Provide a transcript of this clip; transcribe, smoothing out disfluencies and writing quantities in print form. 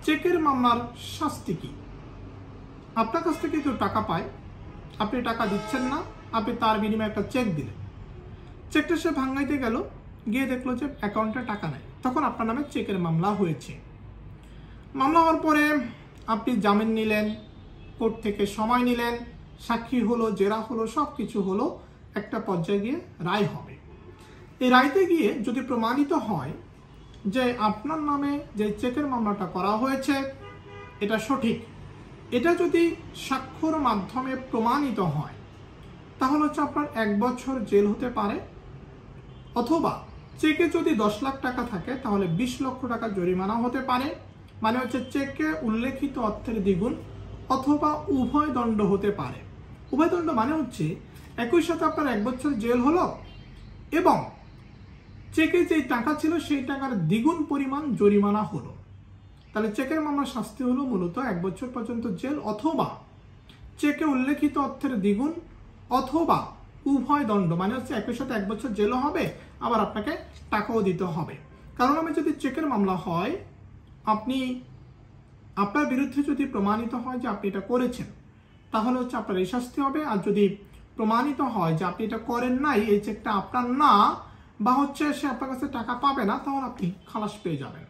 চেকের মামলার শাস্তি কি? আপনার কাছ থেকে কেউ টাকা পায়, আপনি টাকা দিচ্ছেন না, আপনি তার বিনিময়ে একটা চেক দিলেন, চেকটা সে ভাঙাইতে গেল, গিয়ে দেখলো যে অ্যাকাউন্টে টাকা নেই, তখন আপনার নামে চেকের মামলা হয়েছে। মামলা হওয়ার পরে আপনি জামিন নিলেন, কোর্ট থেকে সময় নিলেন, সাক্ষী হলো, জেরা হলো, সব কিছু হলো, একটা পর্যায়ে গিয়ে রায় হবে। এই রায়তে গিয়ে যদি প্রমাণিত হয় যে আপনার নামে যে চেকের মামলাটা করা হয়েছে এটা সঠিক, এটা যদি সাক্ষ্যর মাধ্যমে প্রমাণিত হয়, তাহলে হচ্ছে আপনার 1 বছর জেল হতে পারে, অথবা চেকে যদি 10 লাখ টাকা থাকে তাহলে 20 লক্ষ টাকা জরিমানা হতে পারে, মানে হচ্ছে চেকে উল্লেখিত অর্থের দ্বিগুণ, অথবা উভয় দণ্ড হতে পারে। উভয় দণ্ড মানে হচ্ছে একই সাথে আপনার 1 বছর জেল হলো এবং চেকে যে টাকা ছিল সেই টাকার দ্বিগুণ পরিমাণ জরিমানা হলো। তাহলে চেকের মামলার শাস্তি হলো মূলত 1 বছর পর্যন্ত জেল, অথবা চেকে উল্লেখিত অর্থের দ্বিগুণ, অথবা উভয় দণ্ড, মানে হচ্ছে একই সাথে 1 বছর জেলও হবে, আবার আপনাকে টাকাও দিতে হবে। কারণ আমি যদি চেকের মামলা হয়, আপনার বিরুদ্ধে যদি প্রমাণিত হয় যে আপনি এটা করেছেন, তাহলে হচ্ছে আপনার এই শাস্তি হবে। আর যদি প্রমাণিত হয় যে আপনি এটা করেন নাই, এই চেকটা আপনার না, বা হচ্ছে সে আপনার কাছে টাকা পাবে না, তাহলে আপনি খালাস পেয়ে যাবেন।